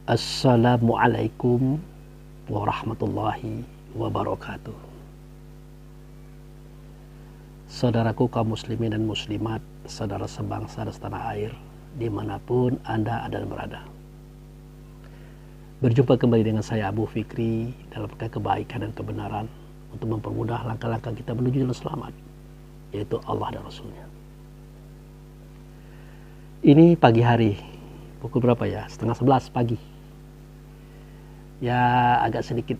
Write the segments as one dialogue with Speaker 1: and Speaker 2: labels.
Speaker 1: Assalamualaikum warahmatullahi wabarakatuh. Saudaraku kaum muslimin dan muslimat, saudara sebangsa dan setanah air, dimanapun Anda ada dan berada. Berjumpa kembali dengan saya Abu Fikri dalam kebaikan dan kebenaran untuk mempermudah langkah-langkah kita menuju jalan selamat, yaitu Allah dan Rasulnya. Ini pagi hari, pukul berapa ya? 10:30 pagi. Ya agak sedikit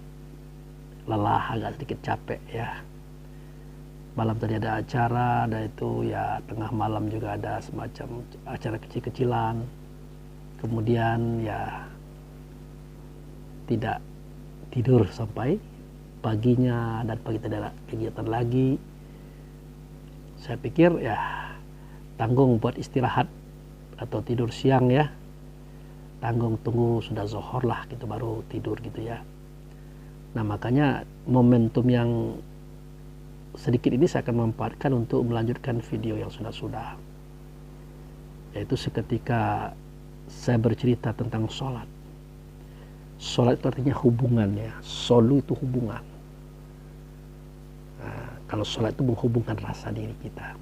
Speaker 1: lelah, agak sedikit capek ya. Malam tadi ada acara, dan itu ya tengah malam juga ada semacam acara kecil-kecilan. Kemudian ya tidak tidur sampai paginya, dan pagi tadi ada kegiatan lagi. Saya pikir ya tanggung buat istirahat atau tidur siang ya. Tanggung tunggu sudah zuhur lah gitu baru tidur gitu ya. Nah makanya momentum yang sedikit ini saya akan memanfaatkan untuk melanjutkan video yang sudah-sudah, yaitu seketika saya bercerita tentang sholat. Sholat itu artinya hubungan ya. Solu itu hubungan. Nah, kalau sholat itu menghubungkan rasa diri kita.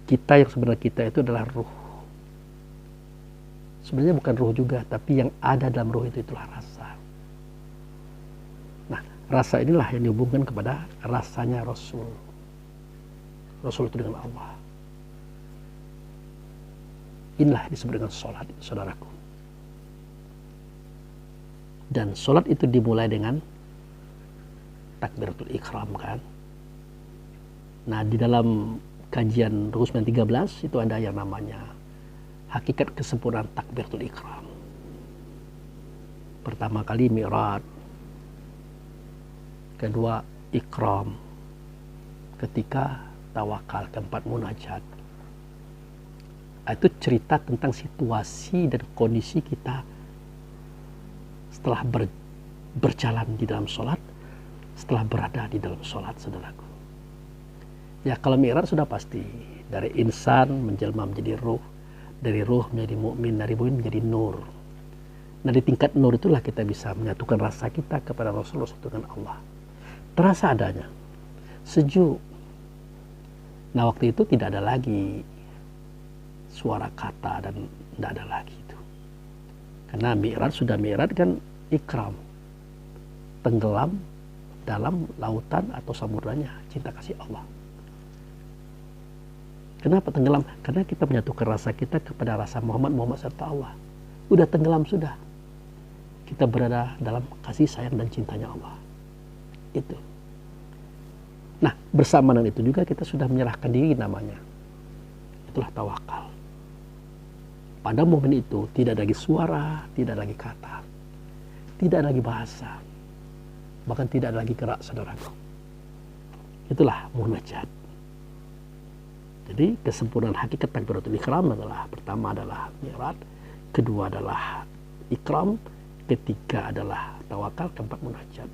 Speaker 1: Kita yang sebenarnya kita itu adalah ruh. Sebenarnya bukan ruh juga, tapi yang ada dalam ruh itulah rasa. Nah, rasa inilah yang dihubungkan kepada rasanya Rasul. Rasul itu dengan Allah. Inilah disebut dengan sholat, saudaraku. Dan sholat itu dimulai dengan takbiratul ikram kan. Nah, di dalam kajian Rukus 13 itu ada yang namanya hakikat kesempurnaan takbiratul ikram. Pertama kali mi'raj, kedua ikram, ketiga tawakal, keempat munajat. Itu cerita tentang situasi dan kondisi kita setelah berjalan di dalam sholat, setelah berada di dalam sholat, saudaraku. Ya kalau mi'raj sudah pasti, dari insan menjelma menjadi ruh, dari ruh menjadi mukmin, dari mukmin menjadi nur. Nah di tingkat nur itulah kita bisa menyatukan rasa kita kepada Rasulullah dengan Allah. Terasa adanya, sejuk. Nah waktu itu tidak ada lagi suara kata dan tidak ada lagi itu. Karena mi'raj sudah mi'raj kan ikram, tenggelam dalam lautan atau samudranya cinta kasih Allah. Kenapa tenggelam? Karena kita menyatukan rasa kita kepada rasa Muhammad serta Allah. Udah tenggelam sudah. Kita berada dalam kasih sayang dan cintanya Allah. Itu. Nah, bersamaan dengan itu juga kita sudah menyerahkan diri namanya. Itulah tawakal. Pada momen itu tidak lagi suara, tidak lagi kata, tidak lagi bahasa, bahkan tidak lagi gerak, saudaraku. Itulah munajat. Jadi kesempurnaan hakikat takbiratul ikram adalah pertama adalah mi'raj, kedua adalah ikram, ketiga adalah tawakal, keempat munajat.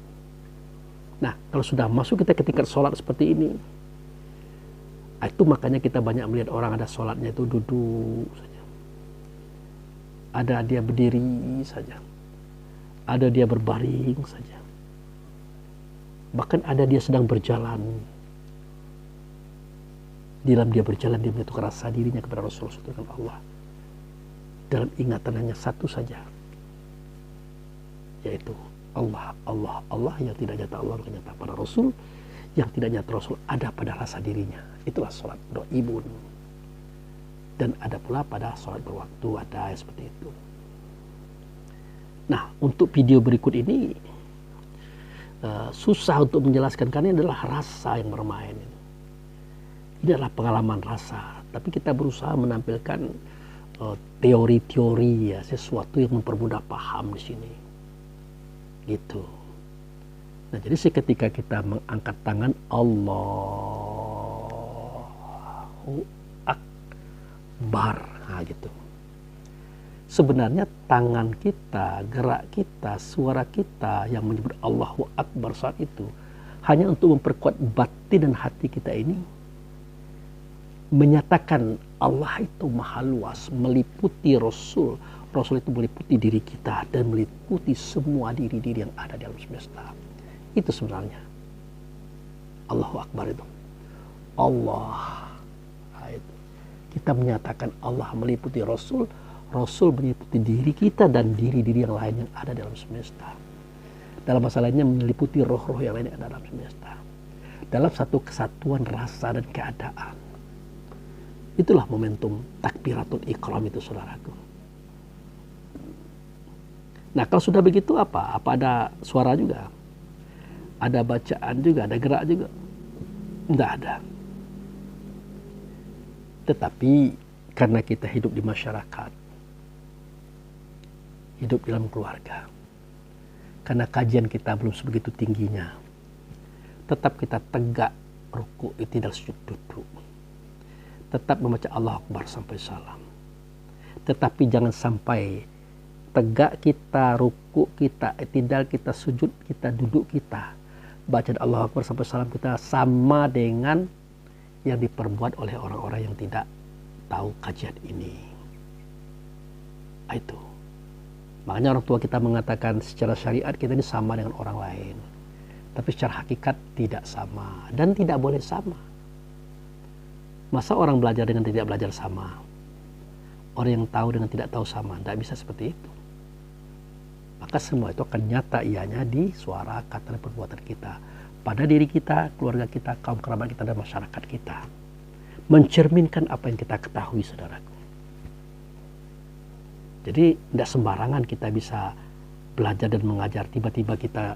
Speaker 1: Nah kalau sudah masuk kita ke tingkat sholat seperti ini, itu makanya kita banyak melihat orang ada sholatnya itu duduk saja, ada dia berdiri saja, ada dia berbaring saja, bahkan ada dia sedang berjalan. Di dalam dia berjalan, dia menyatukan rasa dirinya kepada Rasulullah dengan Allah. Dalam ingatan hanya satu saja, yaitu Allah, Allah, Allah, yang tidak nyata Allah bukan nyata pada Rasul, yang tidak nyata Rasul ada pada rasa dirinya. Itulah sholat do'ibun. Dan ada pula pada sholat berwaktu, ada seperti itu. Nah untuk video berikut ini susah untuk menjelaskan karena ini adalah rasa yang bermain. Ini adalah pengalaman rasa, tapi kita berusaha menampilkan teori-teori ya, sesuatu yang mempermudah paham di sini. Gitu. Nah, jadi seketika kita mengangkat tangan Allahu Akbar, nah gitu. Sebenarnya tangan kita, gerak kita, suara kita yang menyebut Allahu Akbar saat itu hanya untuk memperkuat batin dan hati kita ini menyatakan Allah itu maha luas, meliputi Rasul, Rasul itu meliputi diri kita dan meliputi semua diri-diri yang ada di alam semesta. Itu sebenarnya Allahu Akbar itu. Allah. Nah, itu. Kita menyatakan Allah meliputi Rasul, Rasul meliputi diri kita dan diri-diri yang lain yang ada dalam semesta. Dalam masalah lainnya meliputi roh-roh yang lain yang ada dalam semesta. Dalam satu kesatuan rasa dan keadaan. Itulah momentum takbiratul ikram itu, saudaraku. Nah, kalau sudah begitu apa? Apa ada suara juga? Ada bacaan juga? Ada gerak juga? Tidak ada. Tetapi karena kita hidup di masyarakat, hidup dalam keluarga, karena kajian kita belum sebegitu tingginya, tetap kita tegak ruku, i'tidal, sujud, duduk. Tetap membaca Allah Akbar sampai salam. Tetapi jangan sampai tegak kita, ruku kita, i'tidal kita, sujud kita, duduk kita, bacaan Allah Akbar sampai salam kita sama dengan yang diperbuat oleh orang-orang yang tidak tahu kajian ini. Itu. Makanya orang tua kita mengatakan secara syariat kita ini sama dengan orang lain. Tapi secara hakikat tidak sama dan tidak boleh sama. Masa orang belajar dengan tidak belajar sama? Orang yang tahu dengan tidak tahu sama? Tidak bisa seperti itu. Maka semua itu akan nyata ianya di suara, kata, dan perbuatan kita. Pada diri kita, keluarga kita, kaum kerabat kita, dan masyarakat kita. Mencerminkan apa yang kita ketahui, saudaraku. Jadi tidak sembarangan kita bisa belajar dan mengajar. Tiba-tiba kita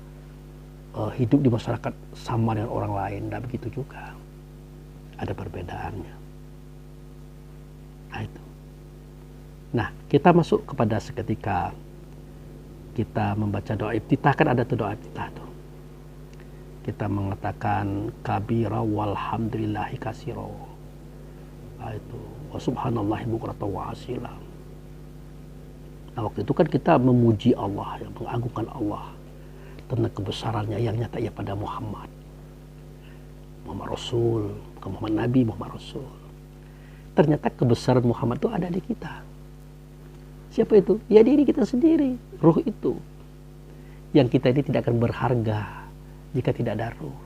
Speaker 1: hidup di masyarakat sama dengan orang lain. Tidak begitu juga. Ada perbedaannya. Nah itu. Nah, kita masuk kepada seketika kita membaca doa iftitah. Kan ada tuh doa iftitah tuh. Kita mengatakan kabira walhamdulillahi kasiro. Nah itu. Wa subhanallahi bukrata wa asila. Nah waktu itu kan kita memuji Allah, yang mengagungkan Allah tentang kebesarannya yang nyata ya pada Muhammad Rasul, bukan Muhammad Nabi, Muhammad Rasul. Ternyata kebesaran Muhammad itu ada di kita. Siapa itu? Ya diri kita sendiri, ruh itu. Yang kita ini tidak akan berharga jika tidak ada ruh.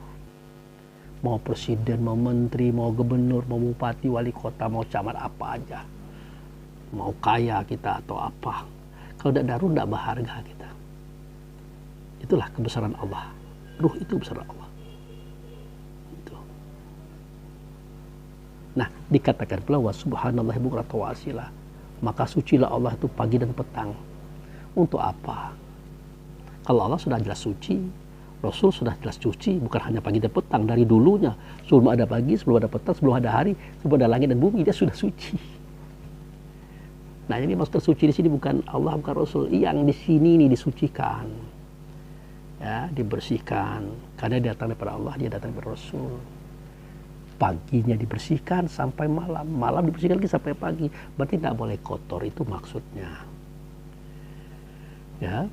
Speaker 1: Mau presiden, mau menteri, mau gubernur, mau bupati, wali kota, mau camat, apa aja. Mau kaya kita atau apa. Kalau tidak ada ruh, tidak berharga kita. Itulah kebesaran Allah. Ruh itu kebesaran Allah. Nah, dikatakan pula wa subhanallahi bukrata wa asila. Maka sucilah Allah itu pagi dan petang. Untuk apa? Kalau Allah sudah jelas suci, Rasul sudah jelas suci, bukan hanya pagi dan petang, dari dulunya. Sebelum ada pagi, sebelum ada petang, sebelum ada hari, sebelum ada langit dan bumi, dia sudah suci. Nah, ini maksud suci di sini bukan Allah, bukan Rasul. Yang di sini ini disucikan. Ya, dibersihkan. Karena dia datang daripada Allah, dia datang daripada Rasul. Paginya dibersihkan sampai malam, malam dibersihkan lagi sampai pagi. Berarti tidak boleh kotor, itu maksudnya. Ya.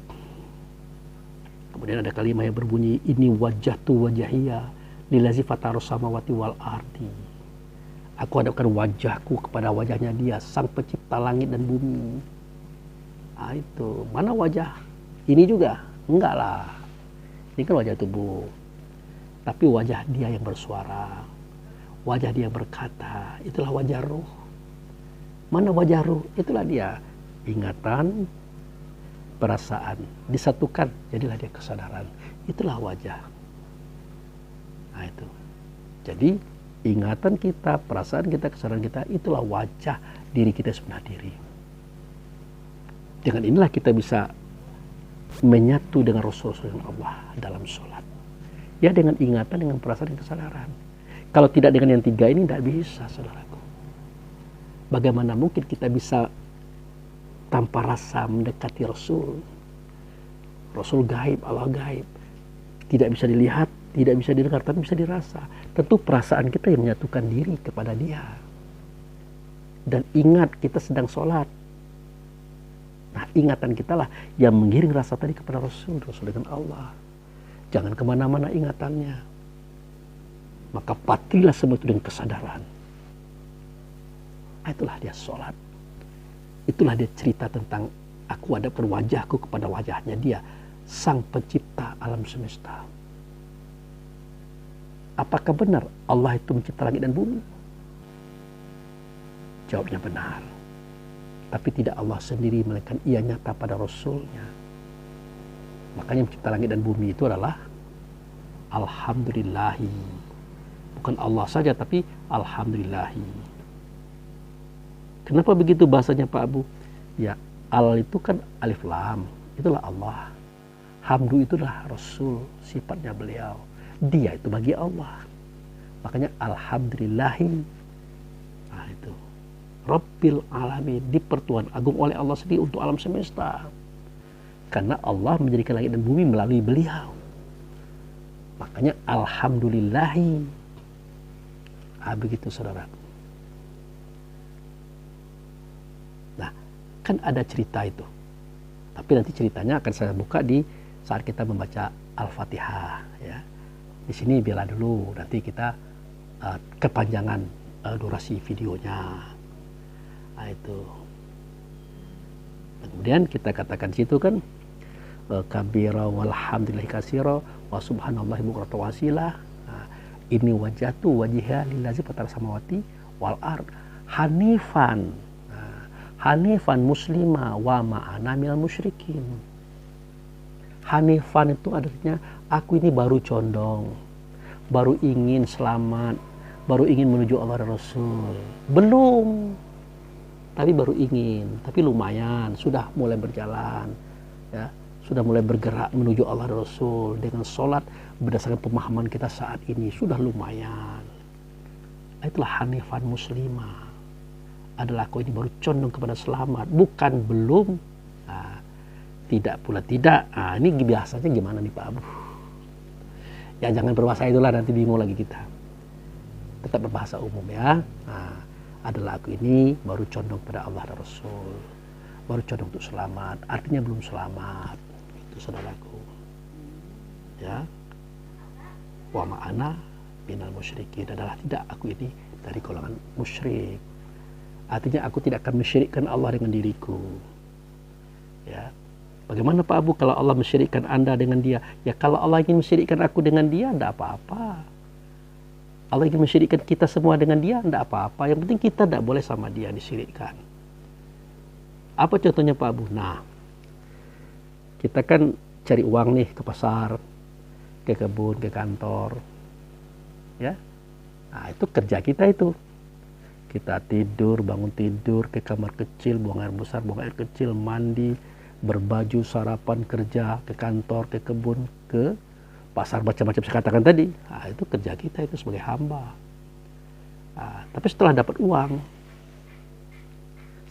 Speaker 1: Kemudian ada kalimat yang berbunyi ini wajah tu wajahiyah lilazi fataros samawati wal ardi. Aku hadapkan wajahku kepada wajahnya dia, sang pencipta langit dan bumi. Nah, itu mana wajah ini juga? Enggak lah. Ini kan wajah tubuh. Tapi wajah dia yang bersuara. Wajah dia berkata, itulah wajah ruh. Mana wajah ruh? Itulah dia. Ingatan, perasaan, disatukan, jadilah dia kesadaran. Itulah wajah. Nah itu. Jadi, ingatan kita, perasaan kita, kesadaran kita, itulah wajah diri kita sebenarnya diri. Dengan inilah kita bisa menyatu dengan Rasul-Rasul Allah dalam sholat. Ya dengan ingatan, dengan perasaan, dan kesadaran. Kalau tidak dengan yang tiga ini tidak bisa, saudaraku. Bagaimana mungkin kita bisa tanpa rasa mendekati Rasul? Rasul gaib, Allah gaib. Tidak bisa dilihat, tidak bisa didengar, tapi bisa dirasa. Tentu perasaan kita yang menyatukan diri kepada Dia. Dan ingat kita sedang sholat. Nah ingatan kita lah yang mengiring rasa tadi kepada Rasul, Rasul dengan Allah. Jangan kemana-mana ingatannya. Maka patuhilah semua itu dengan kesadaran. Itulah dia sholat. Itulah dia cerita tentang Aku hadapkan wajahku kepada wajahnya dia, sang pencipta alam semesta. Apakah benar Allah itu mencipta langit dan bumi? Jawabnya benar. Tapi tidak Allah sendiri, melainkan ia nyata pada Rasulnya. Makanya mencipta langit dan bumi itu adalah Alhamdulillahi. Bukan Allah saja, tapi Alhamdulillahi. Kenapa begitu bahasanya Pak Abu? Ya, al itu kan alif lam, itulah Allah. Hamdu itulah Rasul, sifatnya beliau. Dia itu bagi Allah. Makanya Alhamdulillahi. Nah itu. Rabbil alamin, dipertuan agung oleh Allah sendiri untuk alam semesta. Karena Allah menjadikan langit dan bumi melalui beliau. Makanya Alhamdulillahi. Begitu saudara. Nah, kan ada cerita itu. Tapi nanti ceritanya akan saya buka di saat kita membaca Al-Fatihah. Ya. Di sini biarlah dulu, nanti kita kepanjangan durasi videonya. Nah, itu. Kemudian kita katakan situ kan kabira walhamdulillahi katsira wa subhanallahi bukratan wa asila. Ini wajatu wajhiha lillazi fatara samawati wal ard hanifan. Hanifan muslima wa ma'ana minal musyrikin. Hanifan itu artinya aku ini baru condong, baru ingin selamat, baru ingin menuju Allah dan Rasul. Belum, tapi baru ingin, tapi lumayan, sudah mulai berjalan, ya, sudah mulai bergerak menuju Allah dan Rasul dengan sholat berdasarkan pemahaman kita saat ini sudah lumayan. Itulah hanifan muslimah. Adalah aku ini baru condong kepada selamat, bukan belum. Nah, tidak pula tidak. Nah, ini biasanya gimana nih Pak Abu? Ya jangan berbahasa itulah, nanti bingung lagi kita. Tetap berbahasa umum ya. Nah, adalah aku ini baru condong pada Allah dan Rasul, baru condong untuk selamat. Artinya belum selamat. Itu saudaraku. Ya. Wa ma'ana minal musyrikin, adalah tidak aku ini dari golongan musyrik. Artinya aku tidak akan mensyirikkan Allah dengan diriku. Ya. Bagaimana Pak Abu kalau Allah mensyirikkan Anda dengan dia? Ya kalau Allah ingin mensyirikkan aku dengan dia, tidak apa-apa. Allah ingin mensyirikkan kita semua dengan dia, tidak apa-apa. Yang penting kita tidak boleh sama dia disyirikkan. Apa contohnya Pak Abu? Nah, kita kan cari uang nih ke pasar, ke kebun, ke kantor. Ya. Nah, itu kerja kita itu. Kita tidur, bangun tidur, ke kamar kecil, buang air besar, buang air kecil, mandi, berbaju, sarapan, kerja, ke kantor, ke kebun, ke pasar, macam-macam saya katakan tadi. Nah, itu kerja kita itu sebagai hamba. Nah, tapi setelah dapat uang,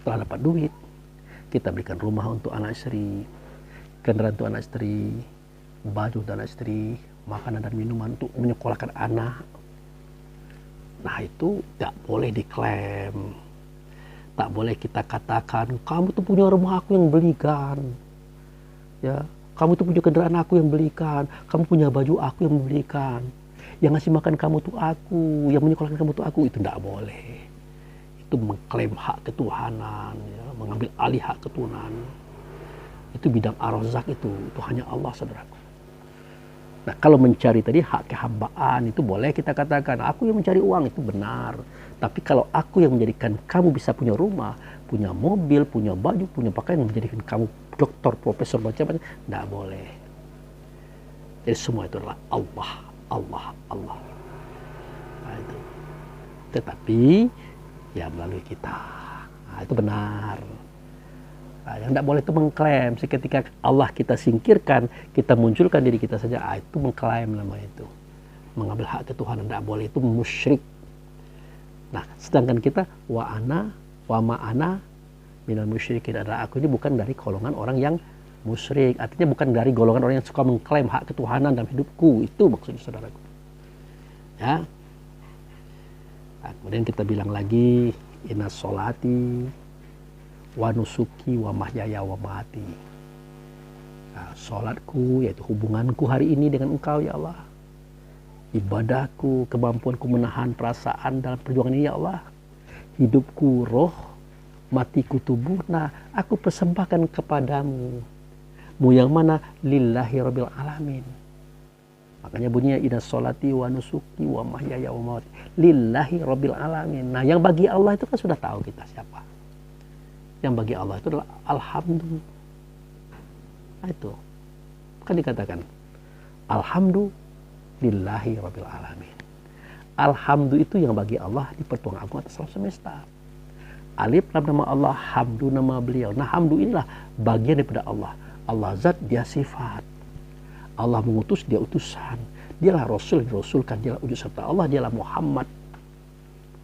Speaker 1: setelah dapat duit, kita berikan rumah untuk anak istri, kendaraan untuk anak istri, baju untuk anak istri, makanan dan minuman untuk menyekolahkan anak. Nah itu tidak boleh diklaim, tak boleh kita katakan kamu tuh punya rumah aku yang belikan, ya, kamu tuh punya kendaraan aku yang belikan, kamu punya baju aku yang belikan, yang ngasih makan kamu tuh aku, yang menyekolahkan kamu tuh aku. Itu tidak boleh. Itu mengklaim hak ketuhanan, ya, mengambil alih hak ketuhanan. Itu bidang ar-razak, itu hanya Allah saudaraku. Nah kalau mencari tadi hak kehambaan itu boleh kita katakan aku yang mencari uang, itu benar. Tapi kalau aku yang menjadikan kamu bisa punya rumah, punya mobil, punya baju, punya pakaian, yang menjadikan kamu dokter, profesor, macam-macam, tidak boleh. Jadi semua itu adalah Allah, Allah, Allah. Nah, itu. Tetapi ya melalui kita. Nah, itu benar. Nah, yang tidak boleh itu mengklaim. Ketika Allah kita singkirkan, kita munculkan diri kita saja, itu mengklaim namanya itu. Mengambil hak ketuhanan, tidak boleh, itu musyrik. Nah, sedangkan kita wa ma'ana minal musyrikin, adalah aku ini bukan dari golongan orang yang musyrik. Artinya bukan dari golongan orang yang suka mengklaim hak ketuhanan dalam hidupku. Itu maksudnya saudaraku. Ya. Nah, kemudian kita bilang lagi inna sholati wa nusuki wa mahyaya wa mati. Nah, sholatku yaitu hubunganku hari ini dengan Engkau ya Allah. Ibadahku, kemampuanku menahan perasaan dalam perjuangan ini ya Allah. Hidupku, roh, matiku tubuhna, aku persembahkan kepadamu. Mu yang mana? Lillahi rabbil alamin. Makanya bunyinya inna sholati wa nusuki wa mahyaya wa mamati lillahi rabbil alamin. Nah, yang bagi Allah itu kan sudah tahu kita siapa. Yang bagi Allah itu adalah alhamdulillah. Nah, itu kan dikatakan alhamdulillahi rabbil alamin. Alhamdu itu yang bagi Allah di pertuangan agung atas alam semesta. Alif lam nama Allah, hamdu nama beliau. Nah, hamdu inilah bagian daripada Allah. Allah zat, dia sifat. Allah mengutus, dia utusan. Dialah Rasul, dirasulkan. Dialah ujud serta Allah, dialah Muhammad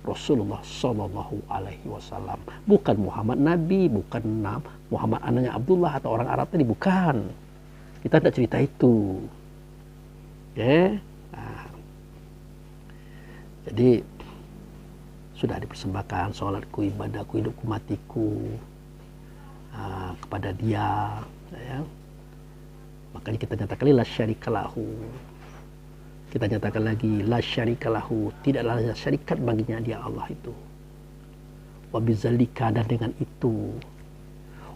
Speaker 1: Rasulullah Sallallahu Alaihi Wasallam. Bukan Muhammad Nabi, bukan Muhammad anaknya Abdullah atau orang Arab tadi, bukan. Kita tidak cerita itu. Ya. Nah. Jadi sudah dipersembahkan sholatku, ibadahku, hidupku, matiku kepada dia. Ya. Makanya kita nyatakan la syarikalahu. Kita nyatakan lagi la syarikalahu, tidaklah ada syarikat baginya dia Allah itu. Wa bizalika, dan dengan itu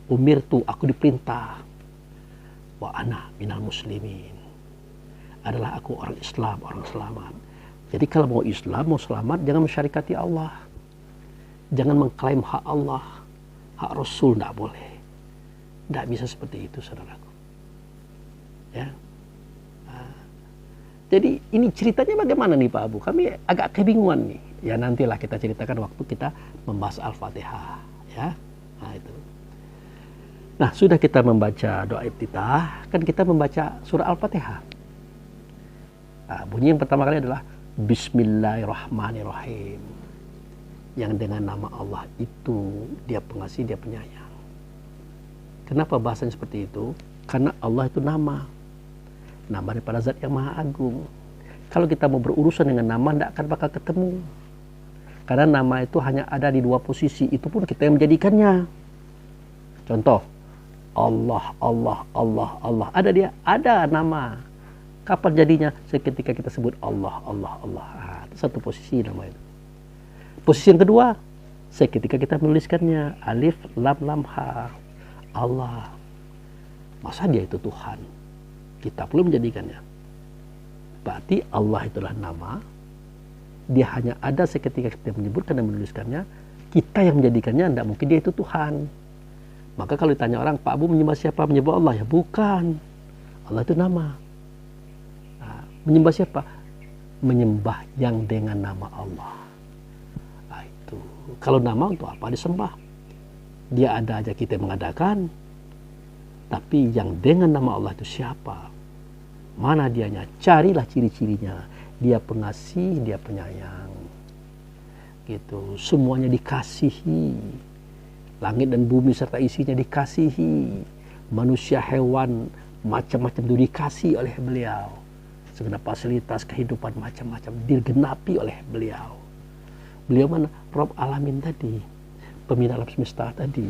Speaker 1: umirtu, aku diperintah, wa ana minal muslimin, adalah aku orang Islam, orang selamat. Jadi kalau mau Islam, mau selamat, jangan mensyarikati Allah. Jangan mengklaim hak Allah, hak Rasul, tidak boleh. Tidak bisa seperti itu, saudaraku. Ya. Jadi ini ceritanya bagaimana nih Pak Abu? Kami agak kebingungan nih. Ya nantilah kita ceritakan waktu kita membahas Al-Fatihah. Ya. Nah itu. Nah sudah kita membaca doa iftitah, kan kita membaca surah Al-Fatihah. Nah, bunyi yang pertama kali adalah Bismillahirrahmanirrahim. Yang dengan nama Allah itu dia pengasih, dia penyayang. Kenapa bahasanya seperti itu? Karena Allah itu nama daripada zat yang maha agung. Kalau kita mau berurusan dengan nama, tidak akan bakal ketemu. Karena nama itu hanya ada di dua posisi, itu pun kita yang menjadikannya. Contoh, Allah, Allah, Allah, Allah. Ada dia, ada nama. Kapan jadinya? Seketika kita sebut Allah, Allah, Allah. Nah, itu satu posisi nama itu. Posisi yang kedua, seketika kita menuliskannya. Alif, lam, lam, ha. Allah. Masa dia itu Tuhan? Kita belum menjadikannya. Berarti Allah itulah nama. Dia hanya ada seketika kita menyebutkan dan menuliskannya. Kita yang menjadikannya, tidak mungkin dia itu Tuhan. Maka kalau ditanya orang, Pak Abu menyembah siapa? Menyembah Allah? Ya bukan. Allah itu nama. Nah, menyembah siapa? Menyembah yang dengan nama Allah. Nah, itu. Kalau nama untuk apa disembah? Dia ada aja kita mengadakan. Tapi yang dengan nama Allah itu siapa? Mana dianya? Carilah ciri-cirinya. Dia pengasih, dia penyayang. Gitu. Semuanya dikasihi. Langit dan bumi serta isinya dikasihi. Manusia, hewan, macam-macam itu dikasihi oleh beliau. Segenap fasilitas kehidupan macam-macam digenapi oleh beliau. Beliau mana? Rabb alamin tadi. Pemilik alam semesta tadi.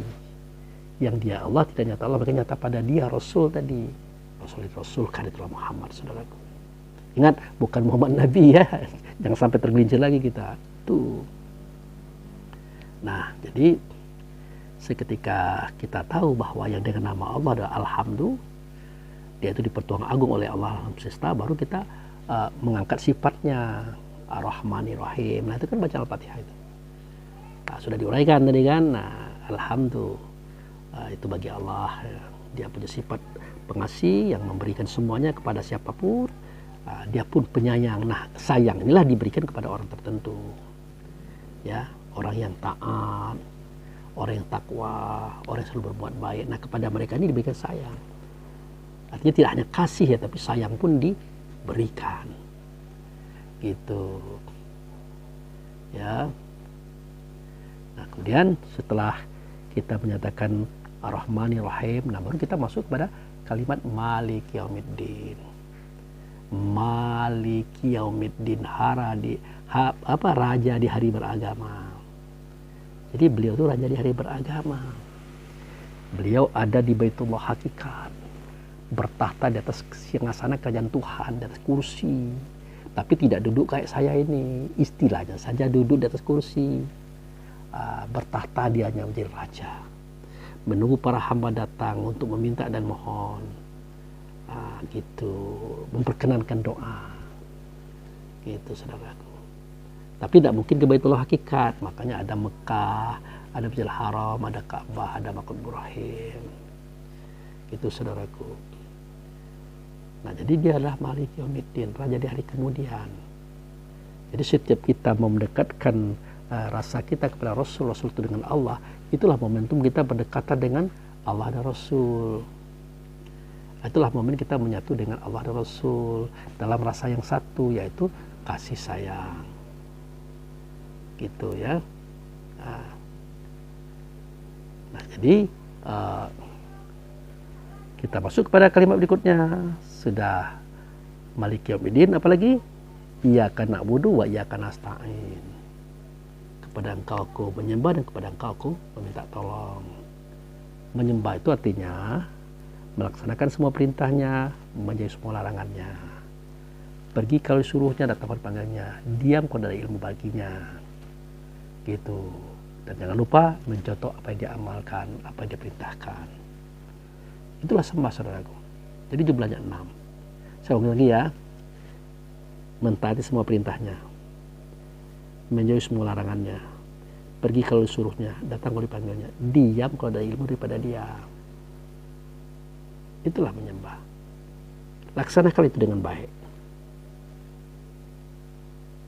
Speaker 1: Yang dia Allah tidak nyata Allah, maka nyata pada dia Rasul tadi. Rasul Kadirullah Muhammad, saudaraku. Ingat, bukan Muhammad Nabi ya. Jangan sampai tergelincir lagi kita. Tuh. Nah, jadi seketika kita tahu bahwa yang dengan nama Allah adalah Alhamdulillah, dia itu dipertuang agung oleh Allah alam semesta, baru kita mengangkat sifatnya Ar-Rahmanir-Rahim. Nah, itu kan baca Al-Fatihah itu. Nah, sudah diuraikan tadi kan. Nah, Alhamdulillah itu bagi Allah. Dia punya sifat pengasih yang memberikan semuanya kepada siapapun. Dia pun penyayang. Nah, sayang inilah diberikan kepada orang tertentu. Ya, orang yang taat, orang yang takwa, orang yang selalu berbuat baik. Nah, kepada mereka ini diberikan sayang. Artinya tidak hanya kasih ya, tapi sayang pun diberikan. Gitu. Ya. Nah, kemudian setelah kita menyatakan Ar-Rahmanir-Rahim, nah baru kita masuk pada kalimat Malik Yaumiddin. Malik Yaumiddin, raja di hari beragama. Jadi beliau itu raja di hari beragama. Beliau ada di Baitullah Hakikat, bertahta di atas singgasana kerajaan Tuhan, di atas kursi. Tapi tidak duduk kayak saya ini, istilahnya saja duduk di atas kursi. bertahta dianya menjadi raja, menunggu para hamba datang untuk meminta dan mohon, gitu, memperkenankan doa, gitu saudaraku. Tapi tidak mungkin ke Baitullah hakikat, makanya ada Mekah, ada Masjidil Haram, ada Ka'bah, ada Maqam Ibrahim, gitu saudaraku. Nah, jadi dia adalah Malik Yaumiddin, raja di hari kemudian. Jadi setiap kita mau mendekatkan rasa kita kepada Rasul itu dengan Allah, itulah momentum kita berdekatan dengan Allah dan Rasul. Itulah momen kita menyatu dengan Allah dan Rasul dalam rasa yang satu, yaitu kasih sayang, gitu ya. Nah, jadi kita masuk kepada kalimat berikutnya. Sudah Malik Yaumiddin, apalagi Iyyaka na'budu wa iyyaka nasta'in. Kepada Engkau aku menyembah dan kepada Engkau aku meminta tolong. Menyembah itu artinya melaksanakan semua perintahnya, menjauhi semua larangannya. Pergi kalau disuruhnya, datang pada panggilnya. Diam kalau ada ilmu baginya, gitu. Dan jangan lupa mencontoh apa yang dia amalkan, apa yang dia perintahkan. Itulah sembah, saudaraku. Jadi jumlahnya 6. Saya ulangi lagi ya. Mentaati semua perintahnya, menjauhi semua larangannya, pergi kalau disuruhnya, datang kalau dipanggilnya, diam kalau ada ilmu daripada dia. Itulah menyembah. Laksanakan itu dengan baik.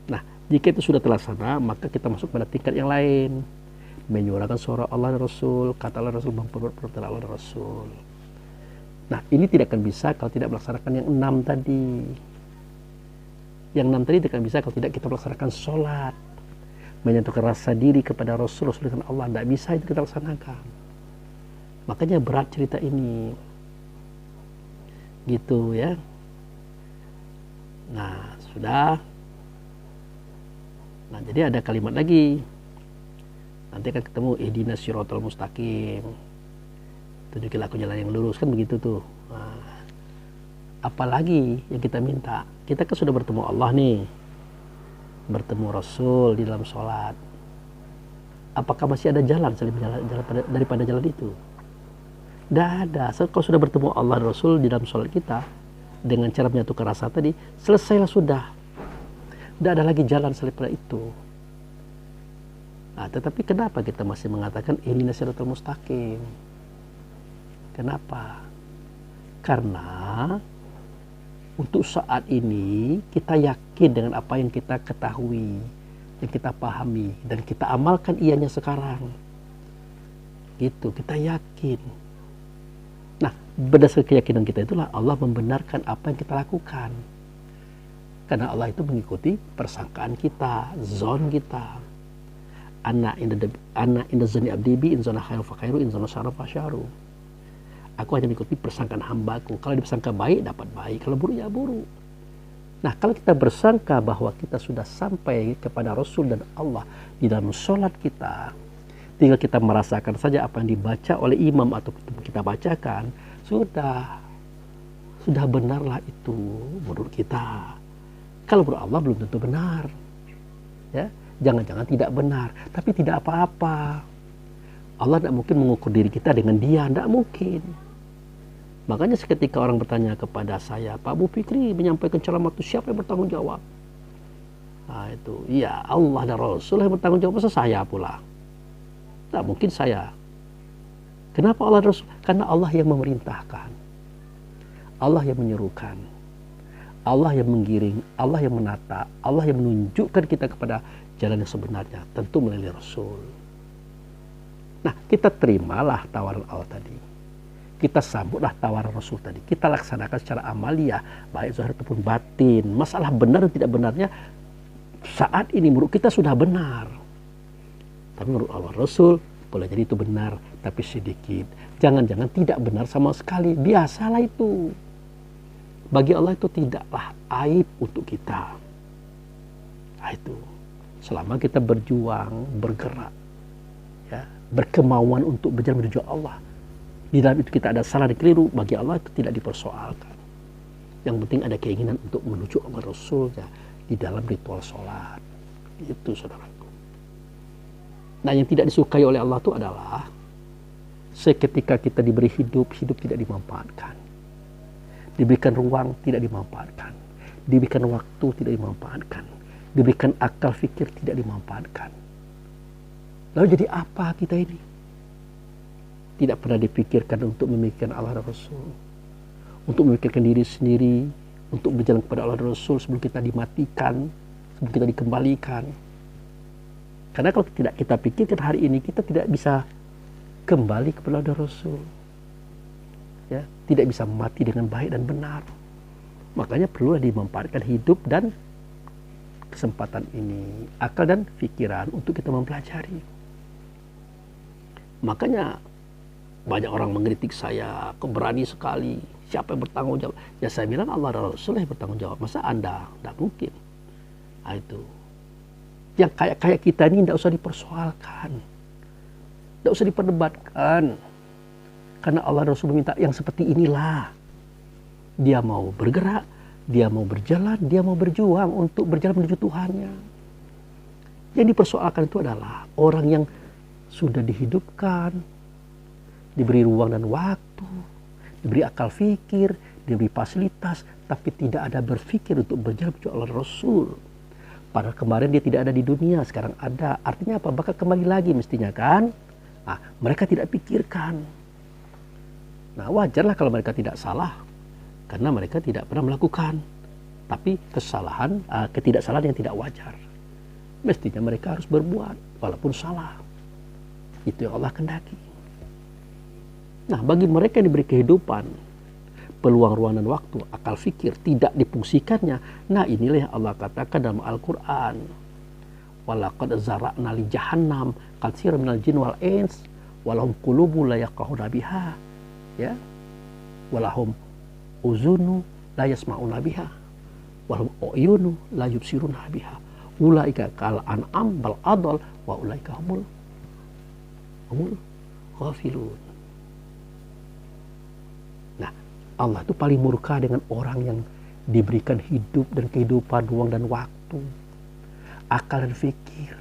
Speaker 1: Nah, jika itu sudah terlaksana, maka kita masuk pada tingkat yang lain. Menyuarakan suara Allah dan Rasul, kata Allah dan Rasul, memperbuat perintah Allah dan Rasul. Nah, ini tidak akan bisa kalau tidak melaksanakan yang 6 tadi. Yang 6 tadi tidak akan bisa kalau tidak kita melaksanakan sholat, menyatukan rasa diri kepada Rasul dengan Allah. Tidak bisa itu kita laksanakan. Makanya berat cerita ini, gitu ya. Nah, sudah. Nah, jadi ada kalimat lagi. Nanti akan ketemu ihdinas siratal mustaqim. Tunjukilah aku jalan yang lurus, kan begitu tuh. Nah, apalagi yang kita minta? Kita kan sudah bertemu Allah nih, bertemu Rasul di dalam sholat. Apakah masih ada jalan selain daripada jalan itu? Tidak ada. Kalau sudah bertemu Allah dan Rasul di dalam sholat kita dengan cara menyatukan rasa tadi, selesailah sudah. Tidak ada lagi jalan selain pada itu. Nah, tetapi kenapa kita masih mengatakan ihdinas siratal mustaqim? Kenapa? Karena untuk saat ini kita yakin dengan apa yang kita ketahui, yang kita pahami, dan kita amalkan ianya sekarang. Gitu, kita yakin. Nah, berdasarkan keyakinan kita itulah Allah membenarkan apa yang kita lakukan. Karena Allah itu mengikuti persangkaan kita, zon kita. Ana inda zani abdi bi in zona khairu fa khairu in zona syarra fa syarru. Aku hanya mengikuti persangkaan hambaku. Kalau disangka baik, dapat baik. Kalau buruk, ya buruk. Nah, kalau kita bersangka bahwa kita sudah sampai kepada Rasul dan Allah di dalam sholat kita, tinggal kita merasakan saja apa yang dibaca oleh imam atau kita bacakan, sudah benarlah itu menurut kita. Kalau menurut Allah belum tentu benar. Ya, jangan-jangan tidak benar, tapi tidak apa-apa. Allah tidak mungkin mengukur diri kita dengan dia, tidak mungkin. Makanya seketika orang bertanya kepada saya, Pak Abu Fikri menyampaikan ceramah itu siapa yang bertanggung jawab? Nah itu, iya Allah dan Rasul yang bertanggung jawab, masa saya pula? Tidak mungkin saya. Kenapa Allah dan Rasul? Karena Allah yang memerintahkan, Allah yang menyerukan, Allah yang menggiring, Allah yang menata, Allah yang menunjukkan kita kepada jalan yang sebenarnya, tentu melalui Rasul. Nah, kita terimalah tawaran Allah tadi. Kita sambutlah tawaran Rasul tadi. Kita laksanakan secara amalia, baik zahir ataupun batin. Masalah benar dan tidak benarnya saat ini menurut kita sudah benar. Tapi menurut Allah Rasul, boleh jadi itu benar, tapi sedikit. Jangan-jangan tidak benar sama sekali. Biasalah itu. Bagi Allah itu tidaklah aib untuk kita. Nah, itu. Selama kita berjuang, bergerak, ya, berkemauan untuk berjalan menuju Allah. Di dalam itu kita ada salah dan keliru, bagi Allah itu tidak dipersoalkan. Yang penting ada keinginan untuk menuju Allah Rasulnya di dalam ritual sholat. Itu saudaraku. Nah, yang tidak disukai oleh Allah itu adalah seketika kita diberi hidup, hidup tidak dimanfaatkan. Diberikan ruang, tidak dimanfaatkan. Diberikan waktu, tidak dimanfaatkan. Diberikan akal fikir, tidak dimanfaatkan. Lalu jadi apa kita ini? Tidak pernah dipikirkan untuk memikirkan Allah dan Rasul, untuk memikirkan diri sendiri, untuk berjalan kepada Allah dan Rasul sebelum kita dimatikan, sebelum kita dikembalikan. Karena kalau tidak kita pikirkan hari ini, kita tidak bisa kembali kepada Allah dan Rasul. Ya, tidak bisa mati dengan baik dan benar. Makanya perlu dimanfaatkan hidup dan kesempatan ini, akal dan pikiran untuk kita mempelajari. Makanya banyak orang mengkritik saya, kok berani sekali, siapa yang bertanggung jawab? Ya saya bilang Allah dan Rasul yang bertanggung jawab, masa Anda? Tidak mungkin. Nah, itu. Yang kayak kita ini tidak usah dipersoalkan, tidak usah diperdebatkan. Karena Allah dan Rasul meminta yang seperti inilah. Dia mau bergerak, dia mau berjalan, dia mau berjuang untuk berjalan menuju Tuhannya. Yang dipersoalkan itu adalah orang yang sudah dihidupkan, diberi ruang dan waktu, diberi akal fikir, diberi fasilitas, tapi tidak ada berpikir untuk berjalan menuju Allah dan Rasul. Padahal kemarin dia tidak ada di dunia, sekarang ada. Artinya apa? Bakal kembali lagi mestinya kan? Nah, mereka tidak pikirkan. Nah, wajarlah kalau mereka tidak salah, karena mereka tidak pernah melakukan. Tapi ketidaksalahan yang tidak wajar. Mestinya mereka harus berbuat, walaupun salah. Itu yang Allah kehendaki. Nah, bagi mereka yang diberi kehidupan, peluang, ruang, dan waktu, akal fikir tidak difungsikannya. Nah, inilah yang Allah katakan dalam Al-Quran. Walaqad zara'na li jahannam katsiran minal jin wal ins walahum qulubun la yafqahuna biha. Ya, walahum uzunu la yasma'una biha walahum uyunu la yubsiruna biha ulaika kal an'am bal adal wa ulaika humul ghafilun. Nah, Allah itu paling murka dengan orang yang diberikan hidup dan kehidupan, ruang dan waktu, akal dan fikir,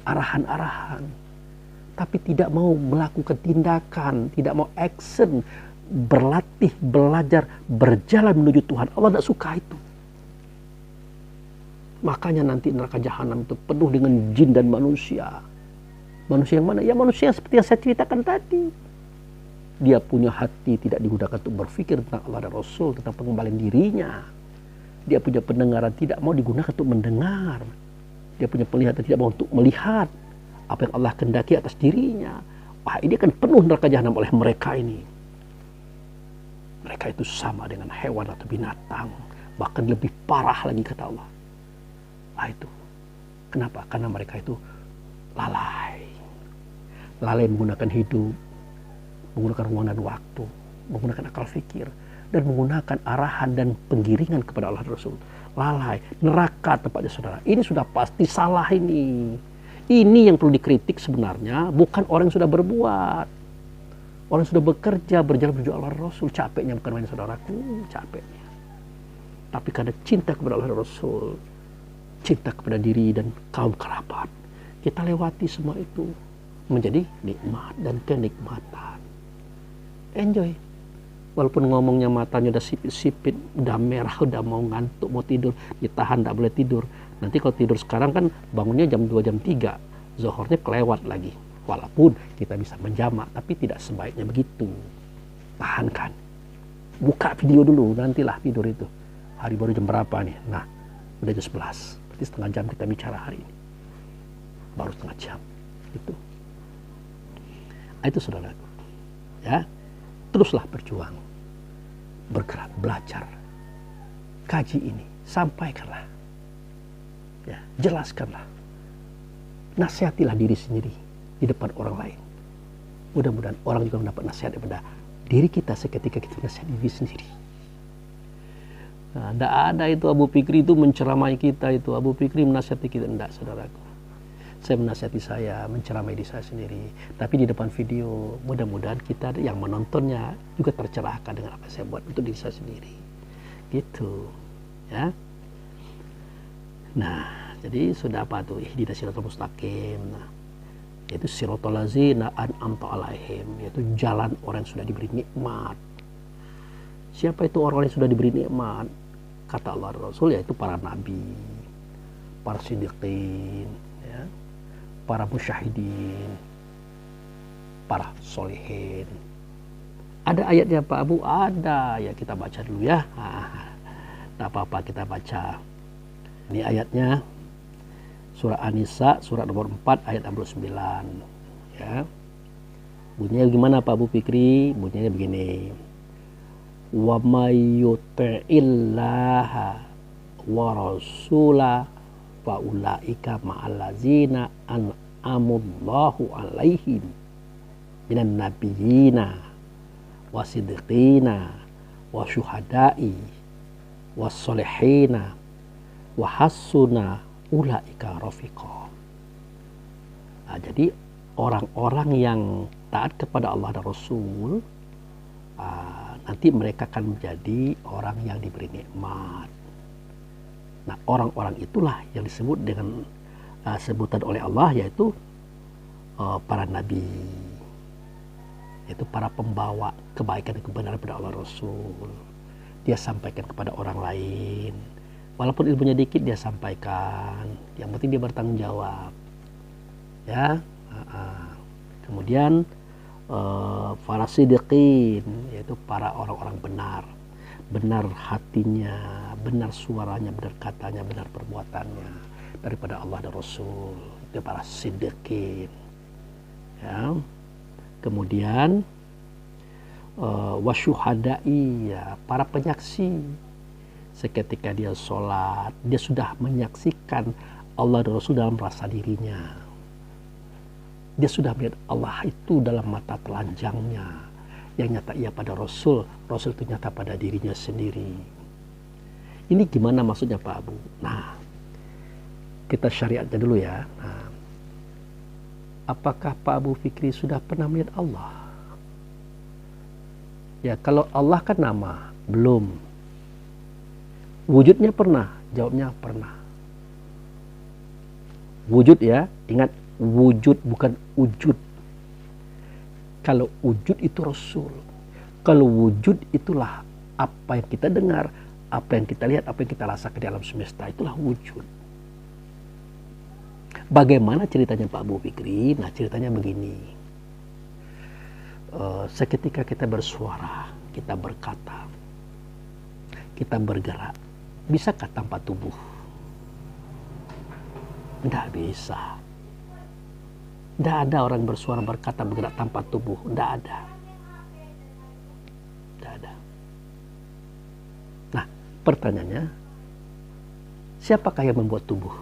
Speaker 1: arahan-arahan, tapi tidak mau melakukan tindakan, tidak mau action, berlatih, belajar, berjalan menuju Tuhan. Allah tidak suka itu. Makanya nanti neraka jahanam itu penuh dengan jin dan manusia. Manusia yang mana? Ya manusia seperti yang saya ceritakan tadi. Dia punya hati tidak digunakan untuk berpikir tentang Allah dan Rasul, tentang pengembalian dirinya. Dia punya pendengaran tidak mau digunakan untuk mendengar. Dia punya penglihatan tidak mau untuk melihat apa yang Allah kehendaki atas dirinya. Wah, ini akan penuh neraka jahanam oleh mereka ini. Mereka itu sama dengan hewan atau binatang, bahkan lebih parah lagi kata Allah. Nah itu. Kenapa? Karena mereka itu lalai. Lalai menggunakan hidup, menggunakan ruang dan waktu, menggunakan akal fikir, dan menggunakan arahan dan penggiringan kepada Allah dan Rasul. Lalai, neraka tempatnya saudara. Ini sudah pasti salah ini. Ini yang perlu dikritik sebenarnya, bukan orang yang sudah berbuat. Orang yang sudah bekerja, berjalan menuju Allah dan Rasul. Capeknya bukan main saudaraku, capeknya. Tapi karena cinta kepada Allah dan Rasul, cinta kepada diri dan kaum kerabat, kita lewati semua itu menjadi nikmat dan kenikmatan. Enjoy. Walaupun ngomongnya matanya udah sipit-sipit, udah merah, udah mau ngantuk, mau tidur, ditahan, tidak boleh tidur. Nanti kalau tidur sekarang kan bangunnya jam 2, jam 3, zuhurnya kelewat lagi. Walaupun kita bisa menjamak, tapi tidak sebaiknya begitu. Tahankan. Buka video dulu, nantilah tidur itu. Hari baru jam berapa nih? Nah, udah jam 11. Berarti setengah jam kita bicara hari ini. Baru setengah jam. Itu. Nah, itu saudaraku. Ya. Teruslah berjuang. Bergerak, belajar. Kaji ini, sampaikanlah. Ya, jelaskanlah. Nasihatilah diri sendiri di depan orang lain. Mudah-mudahan orang juga mendapat nasihat daripada diri kita seketika kita nasihat diri sendiri. Nah, tidak ada itu Abu Fikri itu menceramai kita, itu Abu Fikri menasihati kita, tidak saudaraku. Saya menasihati saya, menceramai diri saya sendiri. Tapi di depan video, mudah-mudahan kita yang menontonnya juga tercerahkan dengan apa yang saya buat untuk diri saya sendiri. Gitu. Ya. Nah, jadi sudah apa tuh? Ihdinas siratal mustaqim. Nah, yaitu siratal ladzina an'amta 'alaihim, yaitu jalan orang yang sudah diberi nikmat. Siapa itu orang yang sudah diberi nikmat? Kata Allah dan Rasul, yaitu para nabi, para siddiqin, ya, para musyahidin, para solehin. Ada ayatnya Pak Abu? Ada, ya kita baca dulu ya. Tidak apa-apa, kita baca. Ini ayatnya surah An-Nisa, surat nomor 4 ayat 69. Ya. Bunyinya gimana Pak Abu Fikri? Bunyinya begini. Wa may yuti'illaha wa rasula fa ulaika ma'al ladzina an'amallahu 'alaihim minan nabiyyina wasiddiqina wa syuhada'i wassolihina wa hasuna ulaika rafiqa. Nah, jadi orang-orang yang taat kepada Allah dan Rasul, nanti mereka akan menjadi orang yang diberi nikmat. Nah, orang-orang itulah yang disebut dengan sebutan oleh Allah, yaitu para nabi, yaitu para pembawa kebaikan dan kebenaran pada Allah Rasul. Dia sampaikan kepada orang lain, walaupun ilmunya dikit dia sampaikan, yang penting dia bertanggung jawab, ya. Kemudian para siddiqin, yaitu para orang-orang benar, benar hatinya, benar suaranya, benar katanya, benar perbuatannya daripada Allah dan Rasul. Itu para siddiqin, ya. Kemudian wasyuhada'i, ya, para penyaksi. Seketika dia sholat, dia sudah menyaksikan Allah dan Rasul dalam rasa dirinya. Dia sudah melihat Allah itu dalam mata telanjangnya. Yang nyata ia pada Rasul, Rasul itu nyata pada dirinya sendiri. Ini gimana maksudnya Pak Abu? Nah, kita syariatnya dulu ya. Nah, apakah Pak Abu Fikri sudah pernah melihat Allah? Ya, kalau Allah kan nama, belum. Wujudnya pernah? Jawabnya pernah. Wujud ya, ingat, wujud bukan wujud. Kalau wujud itu Rasul. Kalau wujud itulah apa yang kita dengar, apa yang kita lihat, apa yang kita rasakan di alam semesta, itulah wujud. Bagaimana ceritanya Pak Abu Fikri? Nah, ceritanya begini. Seketika kita bersuara, kita berkata, kita bergerak, bisakah tanpa tubuh? Tidak bisa. Tidak ada orang bersuara, berkata, bergerak tanpa tubuh. Tidak ada. Tidak ada. Nah, pertanyaannya, siapakah yang membuat tubuh?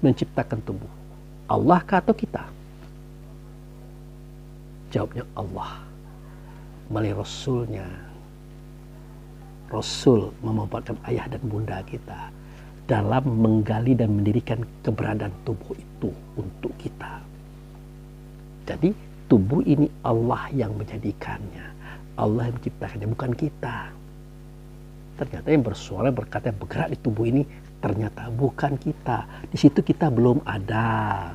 Speaker 1: Menciptakan tubuh? Allah kah atau kita? Jawabnya Allah. Melalui Rasulnya. Rasul memanfaatkan ayah dan bunda kita dalam menggali dan mendirikan keberadaan tubuh itu untuk kita. Jadi tubuh ini Allah yang menjadikannya, Allah yang menciptakannya, bukan kita. Ternyata yang bersuara, berkata, bergerak di tubuh ini ternyata bukan kita. Di situ kita belum ada,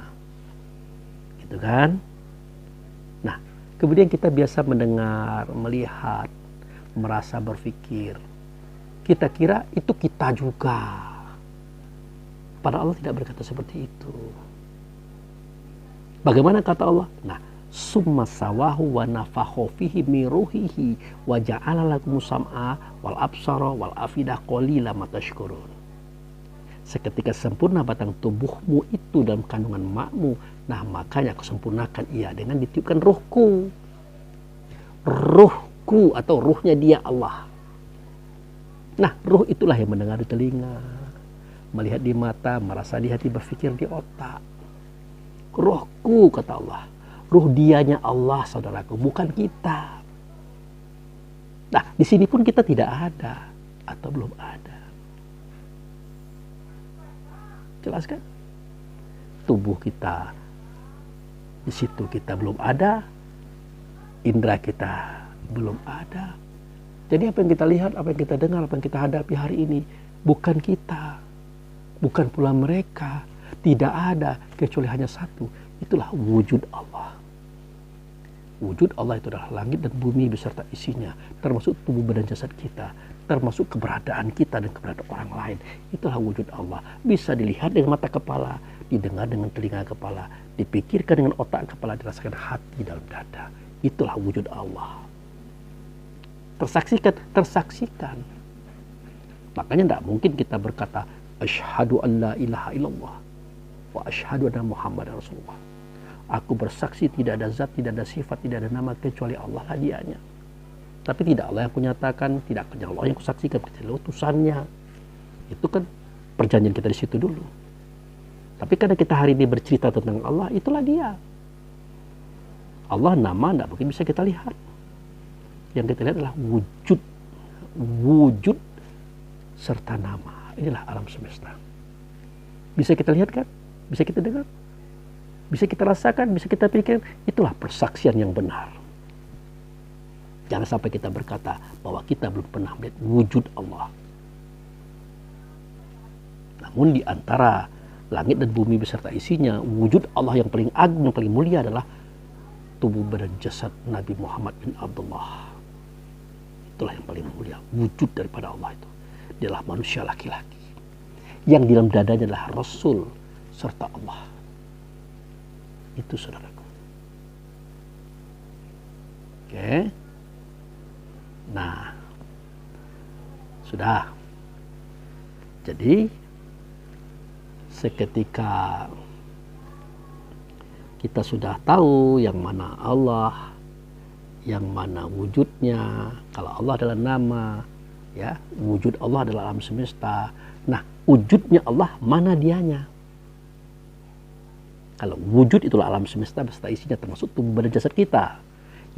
Speaker 1: gitu kan? Nah, kemudian kita biasa mendengar, melihat, merasa, berpikir. Kita kira itu kita juga. Padahal Allah tidak berkata seperti itu. Bagaimana kata Allah? Nah, summa sawahu wa nafakha fihi min ruhihi wa ja'ala lakum sam'a wal absara wal afidah qalilan ma tashkurun. Seketika sempurna batang tubuhmu itu dalam kandungan makmu, nah makanya aku sempurnakan ia dengan ditiupkan ruhku. Ruhku atau ruhnya dia Allah. Nah, ruh itulah yang mendengar di telinga, melihat di mata, merasa di hati, berpikir di otak. Ruhku, kata Allah. Ruh dianya Allah, saudaraku, bukan kita. Nah, di sini pun kita tidak ada atau belum ada. Jelas kan? Tubuh kita, di situ kita belum ada, indera kita belum ada. Jadi apa yang kita lihat, apa yang kita dengar, apa yang kita hadapi hari ini, bukan kita, bukan pula mereka. Tidak ada kecuali hanya satu, Itulah wujud Allah. Wujud Allah itu adalah langit dan bumi beserta isinya, termasuk tubuh badan jasad kita, termasuk keberadaan kita dan keberadaan orang lain. Itulah wujud Allah. Bisa dilihat dengan mata kepala, didengar dengan telinga kepala, dipikirkan dengan otak kepala, dirasakan hati dalam dada. Itulah wujud Allah. Tersaksikan. Makanya tidak mungkin kita berkata, asyhadu an la ilaha illallah wa asyhadu anna Muhammadar Rasulullah. Aku bersaksi tidak ada zat, tidak ada sifat, tidak ada nama kecuali Allah lah dianya. Tapi tidak Allah yang kunyatakan, tidak Allah yang kusaksikan, kecuali utusannya. Itu kan perjanjian kita di situ dulu. Tapi karena kita hari ini bercerita tentang Allah, itulah dia. Allah nama tidak mungkin bisa kita lihat. Yang kita lihat adalah wujud serta nama. Inilah alam semesta. Bisa kita lihat kan? Bisa kita dengar? Bisa kita rasakan, bisa kita pikirkan, itulah persaksian yang benar. Jangan sampai kita berkata bahwa kita belum pernah melihat wujud Allah. Namun di antara langit dan bumi beserta isinya, wujud Allah yang paling agung, yang paling mulia adalah tubuh badan jasad Nabi Muhammad bin Abdullah. Itulah yang paling mulia, wujud daripada Allah itu. Dia adalah manusia laki-laki. Yang di dalam dadanya adalah Rasul serta Allah. Itu saudaraku. Oke. Nah, sudah. Jadi seketika kita sudah tahu yang mana Allah, yang mana wujudnya. Kalau Allah adalah nama, ya, wujud Allah adalah alam semesta. Nah, wujudnya Allah mana dianya? Kalau wujud itulah alam semesta beserta isinya, termasuk tubuh badan jasad kita.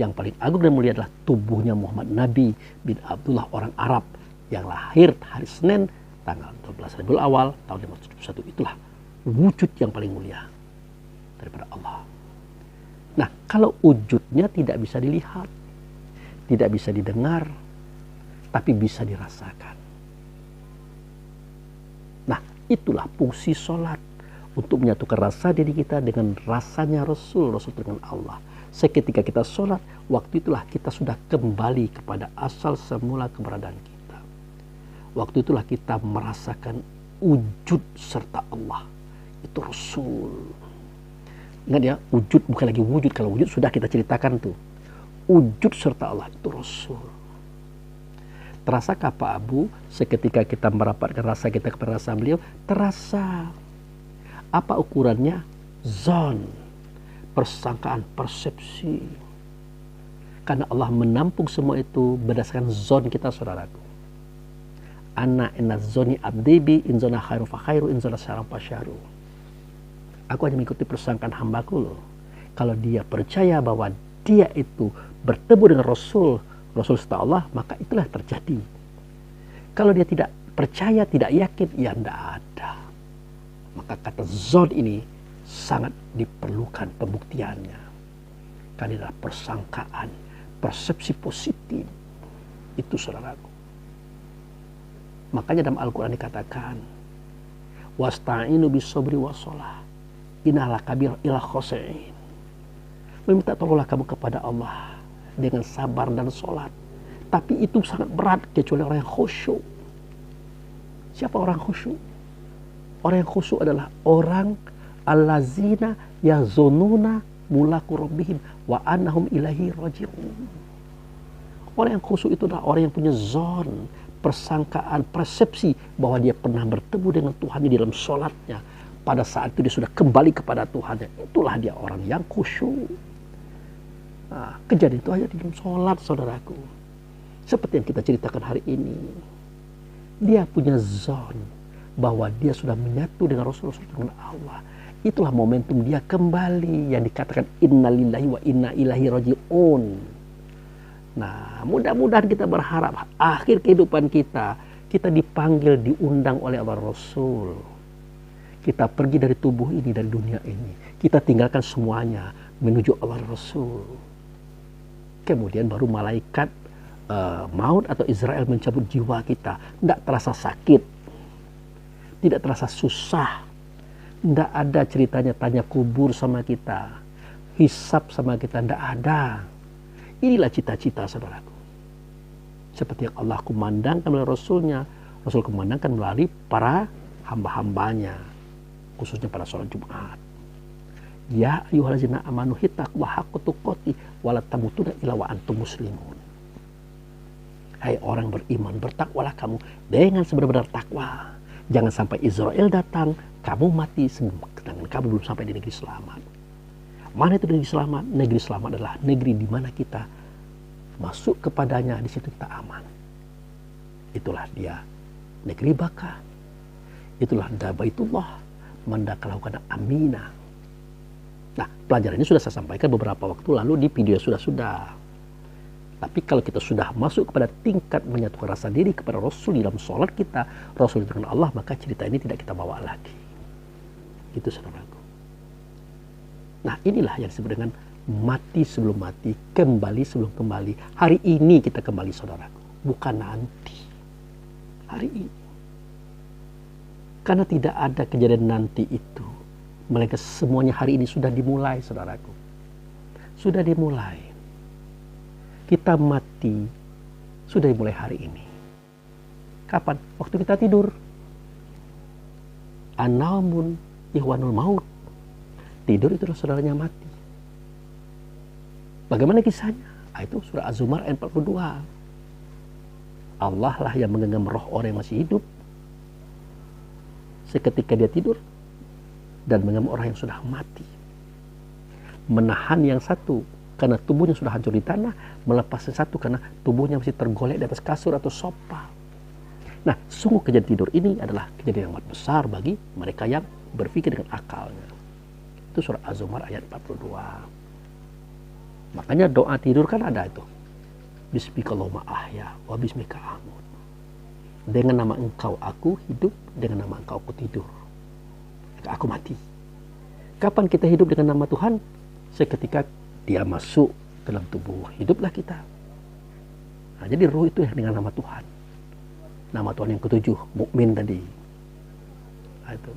Speaker 1: Yang paling agung dan mulia adalah tubuhnya Muhammad Nabi bin Abdullah, orang Arab yang lahir hari Senin tanggal 12 Rabiul Awal tahun 571. Itulah wujud yang paling mulia daripada Allah. Nah, kalau wujudnya tidak bisa dilihat, tidak bisa didengar, tapi bisa dirasakan. Nah, itulah fungsi sholat. Untuk menyatukan rasa diri kita dengan rasanya Rasul dengan Allah. Seketika kita sholat, waktu itulah kita sudah kembali kepada asal semula keberadaan kita. Waktu itulah kita merasakan wujud serta Allah. Itu Rasul. Ingat ya, wujud bukan lagi wujud. Kalau wujud sudah kita ceritakan tuh. Wujud serta Allah itu Rasul. Terasakah Pak Abu seketika kita merapatkan rasa kita kepada rasa beliau? Terasa. Apa ukurannya? Zon, persangkaan, persepsi. Karena Allah menampung semua itu berdasarkan zon kita, saudaraku. Ana inna zoni abdibi in zona khairu fa khairu in zona syarran fa syarru. Aku hanya mengikuti persangkaan hambaku loh. Kalau dia percaya bahwa dia itu bertemu dengan Rasul serta Allah, maka itulah terjadi. Kalau dia tidak percaya, tidak yakin, ya tidak ada. Maka kata zon ini sangat diperlukan pembuktiannya. Karena adalah persangkaan, persepsi positif. Itu saudaraku. Makanya dalam Al-Quran dikatakan, wasta'inu bis-sabri was-shalah, innallaha kabir ila khoshi'in. Meminta tolonglah kamu kepada Allah dengan sabar dan sholat. Tapi itu sangat berat kecuali orang yang khusyuk. Siapa orang khusyuk? Orang yang khusyuk adalah orang allazina yazununa mulaku rabbihim wa annahum ilaihi raji'un. Orang yang khusyuk itu adalah orang yang punya zon, persangkaan, persepsi bahwa dia pernah bertemu dengan Tuhan di dalam sholatnya. Pada saat itu dia sudah kembali kepada Tuhannya. Itulah dia orang yang khusyuk. Nah, kejadian itu hanya di dalam sholat, saudaraku. Seperti yang kita ceritakan hari ini. Dia punya zon bahwa dia sudah menyatu dengan Rasulullah dengan Allah. Itulah momentum dia kembali yang dikatakan innalillahi wa inna ilaihi raji'un. Nah, mudah-mudahan kita berharap akhir kehidupan kita dipanggil, diundang oleh Allah Rasul. Kita pergi dari tubuh ini, dari dunia ini. Kita tinggalkan semuanya menuju Allah Rasul. Kemudian baru malaikat maut atau Israel mencabut jiwa kita. Tidak terasa sakit. Tidak terasa susah, Tidak ada ceritanya tanya kubur sama kita, hisab sama kita, tidak ada. Inilah cita-cita saudaraku. Seperti yang Allah kumandangkan melalui Rasulnya, Rasul kumandangkan melalui para hamba-hambanya, khususnya pada sholat Jumat. Ya ayyuhallazina amanu hittaqullaha haqqa tuqatih wa la tamutunna illa wa antum muslimun. Hai orang beriman, bertakwalah kamu dengan sebenar-benar takwa. Jangan sampai Israel datang, kamu mati sedangkan kamu belum sampai di negeri selamat. Mana itu negeri selamat? Negeri selamat adalah negeri di mana kita masuk kepadanya, di situ kita aman. Itulah dia negeri Bakah. Itulah Baitullah mandakalau kana amina. Nah, pelajaran ini sudah saya sampaikan beberapa waktu lalu di video sudah. Tapi kalau kita sudah masuk kepada tingkat menyatukan rasa diri kepada Rasul dalam sholat kita, Rasul dengan Allah, maka cerita ini tidak kita bawa lagi. Itu saudaraku. Nah, inilah yang disebut dengan mati sebelum mati, kembali sebelum kembali. Hari ini kita kembali saudaraku, bukan nanti. Hari ini. Karena tidak ada kejadian nanti itu. Melainkan semuanya hari ini sudah dimulai saudaraku. Sudah dimulai. Kita mati sudah dimulai hari ini. Kapan? Waktu kita tidur. An-naumun ihwanul maut. Tidur itu saudaranya mati. Bagaimana kisahnya? Itu surah Az-Zumar ayat 42. Allah lah yang menggenggam roh orang yang masih hidup seketika dia tidur dan menggenggam orang yang sudah mati. Menahan yang satu karena tubuhnya sudah hancur di tanah, melepas yang satu karena tubuhnya masih tergolek di atas kasur atau sofa. Nah, sungguh kejadian tidur ini adalah kejadian yang amat besar bagi mereka yang berpikir dengan akalnya. Itu surah Az-Zumar ayat 42. Makanya doa tidur kan ada itu. Bismikallahumma ahya wa bismika amut. Dengan nama engkau aku hidup, dengan nama engkau aku tidur. Aku mati. Kapan kita hidup dengan nama Tuhan? Seketika dia masuk dalam tubuh, hiduplah kita. Nah, jadi roh itu dengan nama Tuhan. Nama Tuhan yang ketujuh, mukmin tadi. Nah, itu.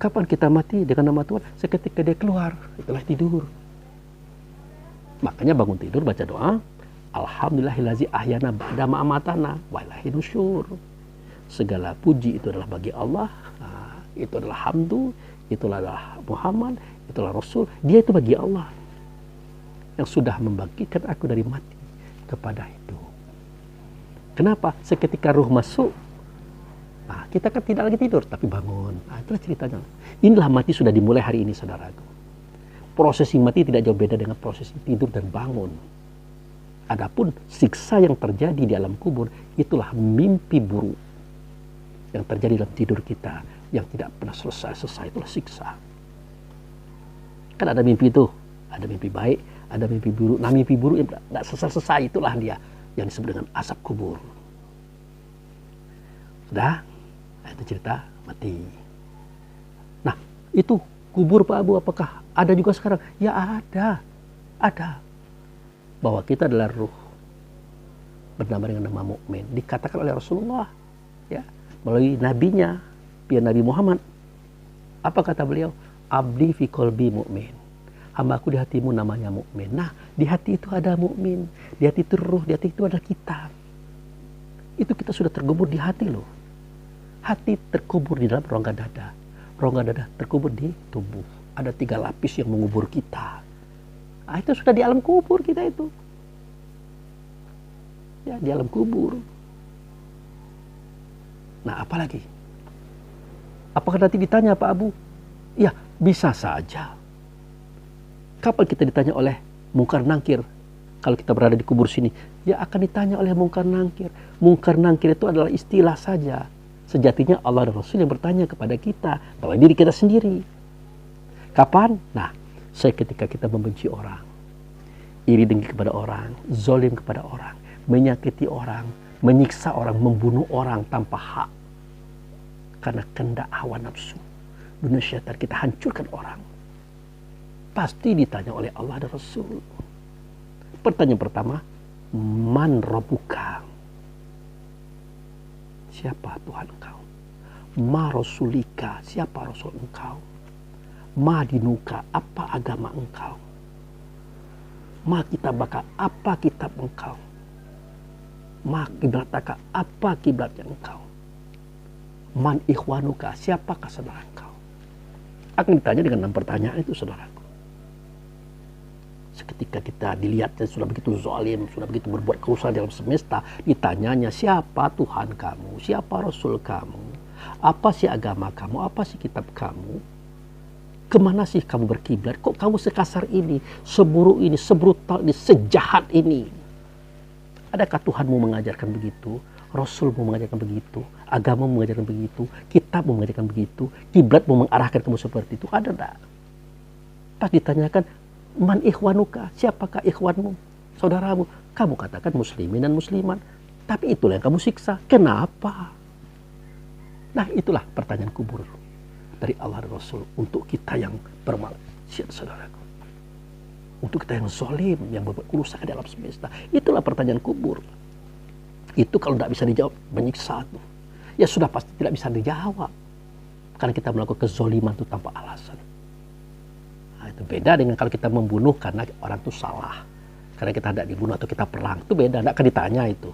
Speaker 1: Kapan kita mati dengan nama Tuhan? Seketika dia keluar, itulah tidur. Makanya bangun tidur baca doa, Alhamdulillahillazi ahyana ba'da ma amatana wa ilaihi nusyur. Segala puji itu adalah bagi Allah. Nah, itu adalah hamdu, itulah Muhammad, itulah Rasul. Dia itu bagi Allah yang sudah membangkitkan aku dari mati kepada hidup. Kenapa? Seketika ruh masuk, nah, kita kan tidak lagi tidur, tapi bangun. Nah, itulah ceritanya. Inilah mati sudah dimulai hari ini, saudaraku. Prosesi mati tidak jauh beda dengan prosesi tidur dan bangun. Adapun siksa yang terjadi di alam kubur, itulah mimpi buruk yang terjadi dalam tidur kita, yang tidak pernah selesai, itulah siksa. Kan ada mimpi itu, ada mimpi baik, ada mimpi buruk. Nah, mimpi buruk yang tidak selesai, itulah dia yang disebut dengan asap kubur. Sudah? Nah, itu cerita mati. Nah, itu kubur Pak Abu, apakah ada juga sekarang? Ya ada. Ada. Bahwa kita adalah ruh bernama dengan nama mukmin. Dikatakan oleh Rasulullah, ya, melalui nabinya, pilihan Nabi Muhammad. Apa kata beliau? Abdi fi qalbi mu'min. Hambaku di hatimu namanya mukmin. Nah, di hati itu ada mukmin, di hati itu ruh, di hati itu ada kita. Itu kita sudah terkubur di hati loh. Hati terkubur di dalam rongga dada. Rongga dada terkubur di tubuh. Ada 3 lapis yang mengubur kita. Nah, itu sudah di alam kubur kita itu. Ya, di alam kubur. Nah, apalagi? Apakah nanti ditanya Pak Abu? Ya, bisa saja. Kapan kita ditanya oleh mungkar nangkir? Kalau kita berada di kubur sini, ya akan ditanya oleh mungkar nangkir. Mungkar nangkir itu adalah istilah saja. Sejatinya Allah dan Rasul yang bertanya kepada kita, bahwa diri kita sendiri. Kapan? Nah, ketika kita membenci orang, iri dengki kepada orang, zolim kepada orang, menyakiti orang, menyiksa orang, membunuh orang tanpa hak. Karena kehendak hawa nafsu, dunia syaitan, kita hancurkan orang. Pasti ditanya oleh Allah dan Rasul. Pertanyaan pertama, man rabbuka? Siapa Tuhan engkau? Ma rasulika? Siapa Rasul engkau? Ma dinuka, apa agama engkau? Ma kitabaka, apa kitab engkau? Ma kiblataka, apa kiblatnya engkau? Man ikhwanuka, siapakah saudara engkau? Akan ditanya dengan 6 pertanyaan itu, saudaraku. Seketika kita dilihatnya sudah begitu zalim, sudah begitu berbuat kerusakan dalam semesta, ditanyanya siapa Tuhan kamu, siapa Rasul kamu, apa sih agama kamu, apa sih kitab kamu, kemana sih kamu berkiblat, kok kamu sekasar ini, seburuk ini, sebrutal ini, sejahat ini. Adakah Tuhanmu mengajarkan begitu, Rasulmu mengajarkan begitu, agamamu mengajarkan begitu, kitabmu mengajarkan begitu, kiblatmu mengarahkan kamu seperti itu, ada enggak? Pas ditanyakan, man ikhwanuka, siapakah ikhwanmu, saudaramu? Kamu katakan muslimin dan musliman, tapi itulah yang kamu siksa. Kenapa? Nah, itulah pertanyaan kubur dari Allah dan Rasul untuk kita yang bermaksiat, saudaraku. Untuk kita yang zalim, yang berbuat kerusakan dalam semesta. Itulah pertanyaan kubur. Itu kalau tidak bisa dijawab, menyiksa itu. Ya sudah pasti tidak bisa dijawab. Karena kita melakukan kezaliman itu tanpa alasan. Itu beda dengan kalau kita membunuh karena orang itu salah, karena kita tidak dibunuh atau kita perang, itu beda, tidak akan ditanya itu.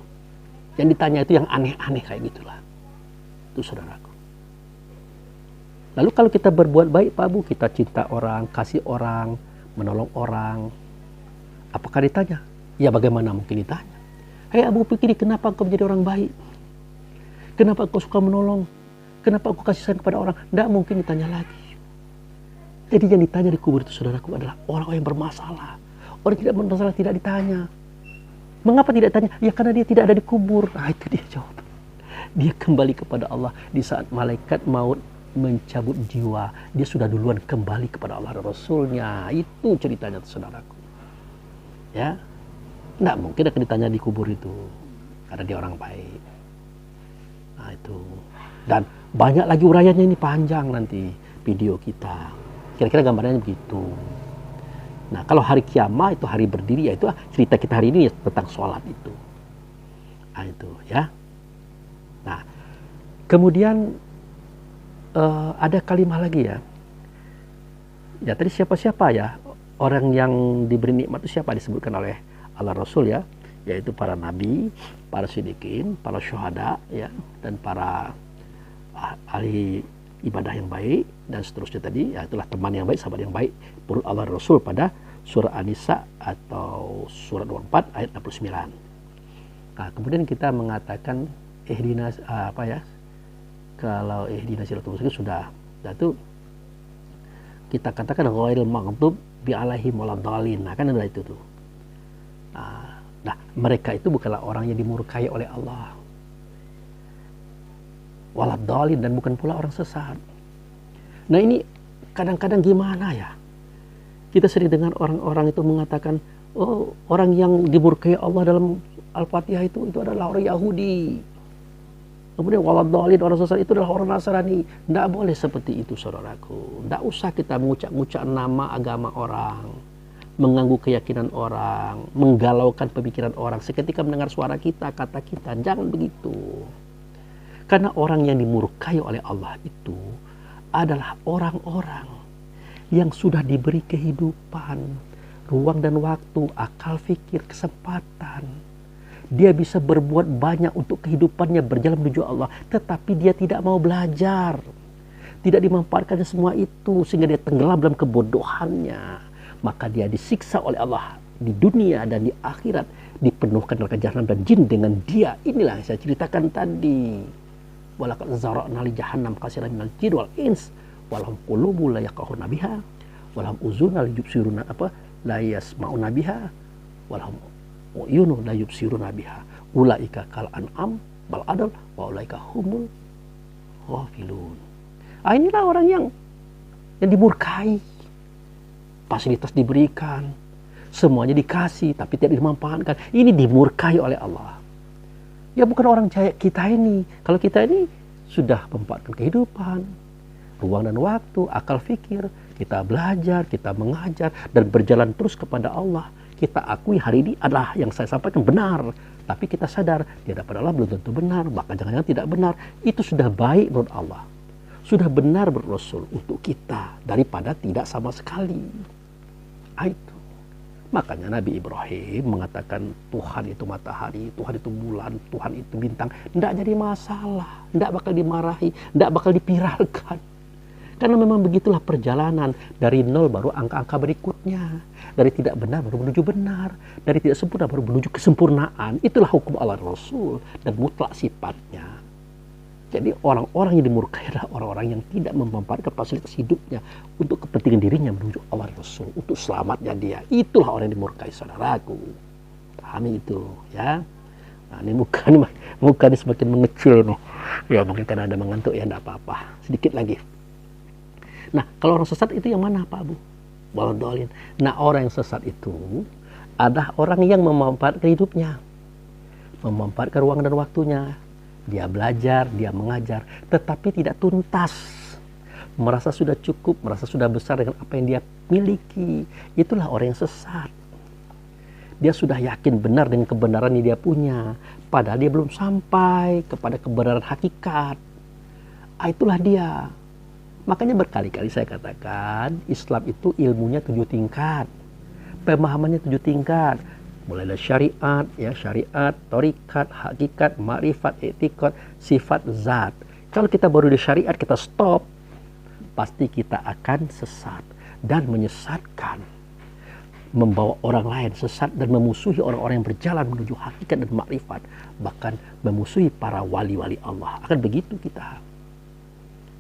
Speaker 1: Yang ditanya itu yang aneh-aneh kayak gitulah. Itu saudaraku. Lalu kalau kita berbuat baik Pak Bu, kita cinta orang, kasih orang, menolong orang, apakah ditanya? Ya bagaimana mungkin ditanya? Hei Abu pikir, kenapa engkau menjadi orang baik? Kenapa engkau suka menolong? Kenapa engkau kasih sayang kepada orang? Tidak mungkin ditanya lagi. Jadi yang ditanya di kubur itu, saudaraku, adalah orang-orang yang bermasalah. Orang tidak bermasalah tidak ditanya. Mengapa tidak ditanya? Ya karena dia tidak ada di kubur. Nah itu dia jawab. Dia kembali kepada Allah di saat malaikat maut mencabut jiwa. Dia sudah duluan kembali kepada Allah dan Rasulnya. Itu ceritanya, saudaraku. Ya, tidak mungkin akan ditanya di kubur itu. Karena dia orang baik. Nah itu. Dan banyak lagi uraiannya, ini panjang nanti video kita. Kira-kira gambarnya begitu. Nah, kalau hari kiamat itu hari berdiri, yaitu cerita kita hari ini ya, tentang sholat itu. Nah, itu ya. Nah, kemudian ada kalimat lagi ya. Ya tadi siapa-siapa ya orang yang diberi nikmat itu siapa disebutkan oleh Allah Rasul ya, yaitu para nabi, para siddiqin, para syuhada ya, dan para ahli ibadah yang baik dan seterusnya tadi, ya itulah teman yang baik, sahabat yang baik menurut Allah Rasul pada surah An-Nisa atau surat 24 ayat 69. Nah, kemudian kita mengatakan ihdinas apa ya? Kalau ihdinas siratal mustaqim sudah itu kita katakan ghairil maghdub bi alaihim waladdallin. Nah, kan ada itu tuh. Nah, mereka itu bukanlah orang yang dimurkai oleh Allah. Waladdallin, dan bukan pula orang sesat. Nah ini kadang-kadang gimana ya, kita sering dengar orang-orang itu mengatakan, oh orang yang dimurkai Allah dalam Al-Fatihah itu adalah orang Yahudi, kemudian waladdallin orang sesat itu adalah orang Nasrani. Tidak boleh seperti itu, saudaraku. Tidak usah kita mengucap-ngucap nama agama orang, mengganggu keyakinan orang, menggalaukan pemikiran orang seketika mendengar suara kita, kata kita. Jangan begitu. Karena orang yang dimurkai oleh Allah itu adalah orang-orang yang sudah diberi kehidupan, ruang dan waktu, akal fikir, kesempatan. Dia bisa berbuat banyak untuk kehidupannya berjalan menuju Allah, tetapi dia tidak mau belajar. Tidak dimanfaatkannya semua itu, sehingga dia tenggelam dalam kebodohannya. Maka dia disiksa oleh Allah di dunia dan di akhirat, dipenuhkan neraka jahanam dan jin dengan dia. Inilah yang saya ceritakan tadi. Walaqad zara'na li jahannam katsiran minal jin wal ins walahum qulubun la yafqahuna biha walahum uzunun la yubsiruna la yasma'una biha walahum uyunun la yubsiruna biha ulaika kal an'am bal adal wa ulaika humul ghafilun. Inilah orang yang dimurkai. Fasilitas diberikan, semuanya dikasih tapi tidak dimanfaatkan. Ini dimurkai oleh Allah. Ya bukan orang kayak kita ini. Kalau kita ini sudah memanfaatkan kehidupan, ruang dan waktu, akal fikir, kita belajar, kita mengajar, dan berjalan terus kepada Allah. Kita akui hari ini adalah yang saya sampaikan benar. Tapi kita sadar, di hadapan Allah belum tentu benar, bahkan jangan-jangan tidak benar. Itu sudah baik menurut Allah. sudah benar berrasul untuk kita daripada tidak sama sekali. Itu. Makanya Nabi Ibrahim mengatakan Tuhan itu matahari, Tuhan itu bulan, Tuhan itu bintang. Tidak jadi masalah, tidak bakal dimarahi, tidak bakal dipiralkan. Karena memang begitulah perjalanan. Dari nol baru angka-angka berikutnya. Dari tidak benar baru menuju benar. Dari tidak sempurna baru menuju kesempurnaan. Itulah hukum Allah Rasul dan mutlak sifatnya. Jadi orang-orang yang dimurkai adalah orang-orang yang tidak memanfaatkan fasilitas hidupnya untuk kepentingan dirinya menuju Allah Rasul, untuk selamatnya dia. Itulah orang yang dimurkai, saudaraku. Pahami itu, ya. Nah, ini muka ini semakin mengecil nih. Ya mungkin karena ada mengantuk, ya enggak apa-apa. Sedikit lagi. Nah, kalau orang sesat itu yang mana, Pak Abu? Waladhalin. Nah, orang yang sesat itu adalah orang yang memanfaatkan hidupnya, memanfaatkan ruang dan waktunya. Dia belajar, dia mengajar, tetapi tidak tuntas. Merasa sudah cukup, merasa sudah besar dengan apa yang dia miliki. Itulah orang yang sesat. Dia sudah yakin benar dengan kebenaran yang dia punya, padahal dia belum sampai kepada kebenaran hakikat. Itulah dia. Makanya berkali-kali saya katakan, Islam itu ilmunya 7 tingkat. Pemahamannya 7 tingkat. Mulai dari syariat, ya syariat, torikat, hakikat, makrifat, etikot, sifat, zat. Kalau kita baru di syariat kita stop, pasti kita akan sesat dan menyesatkan, membawa orang lain sesat dan memusuhi orang-orang yang berjalan menuju hakikat dan makrifat, bahkan memusuhi para wali-wali Allah. Akan begitu kita.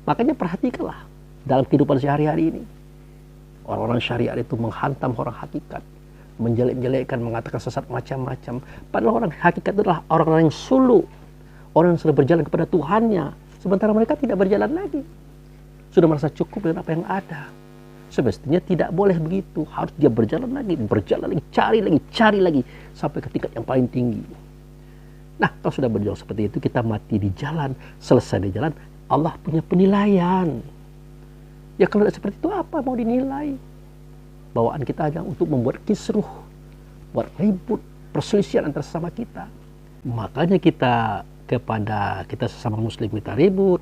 Speaker 1: Makanya perhatikanlah dalam kehidupan sehari-hari ini, orang-orang syariat itu menghantam orang hakikat, menjelek-jelekkan, mengatakan sesat macam-macam. Padahal orang hakikat adalah orang-orang yang suluk, orang yang sudah berjalan kepada Tuhannya, sementara mereka tidak berjalan lagi, sudah merasa cukup dengan apa yang ada. Semestinya tidak boleh begitu, harus dia berjalan lagi, cari lagi sampai ke tingkat yang paling tinggi. Nah, kalau sudah berjalan seperti itu, kita mati di jalan, selesai di jalan, Allah punya penilaian. Ya kalau tidak seperti itu, apa mau dinilai? Bawaan kita hanya untuk membuat kisruh, buat ribut, perselisihan antara sesama kita. Makanya kita kepada kita sesama muslim kita ribut,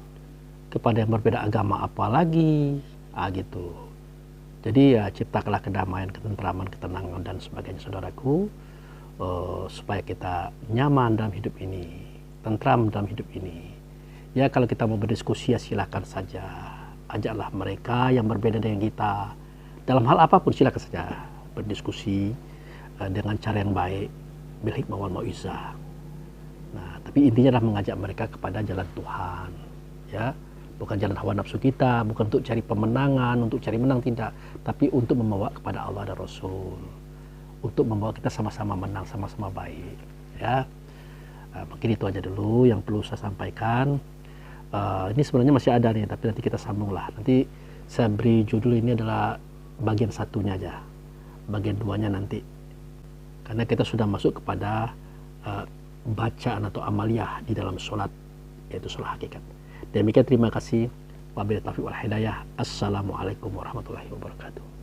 Speaker 1: kepada yang berbeda agama apalagi, gitu. Jadi ya ciptakanlah kedamaian, ketentraman, ketenangan dan sebagainya, saudaraku, supaya kita nyaman dalam hidup ini, tentram dalam hidup ini. Ya kalau kita mau berdiskusi ya silakan saja, ajaklah mereka yang berbeda dengan kita. Dalam hal apapun silakan saja berdiskusi dengan cara yang baik, bil hikmah wal mau'izah. Nah, tapi intinya adalah mengajak mereka kepada jalan Tuhan, ya, bukan jalan hawa nafsu kita, bukan untuk cari pemenangan, untuk cari menang, tidak, tapi untuk membawa kepada Allah dan Rasul, untuk membawa kita sama-sama menang, sama-sama baik, ya. Mungkin itu aja dulu yang perlu saya sampaikan. Ini sebenarnya masih ada nih, tapi nanti kita sambung lah. Nanti saya beri judul ini adalah bagian satunya aja, bagian duanya nanti, karena kita sudah masuk kepada bacaan atau amaliyah di dalam sholat, yaitu sholat hakikat. Demikian, terima kasih. Wabillahi taufiq wal hidayah. Assalamualaikum warahmatullahi wabarakatuh.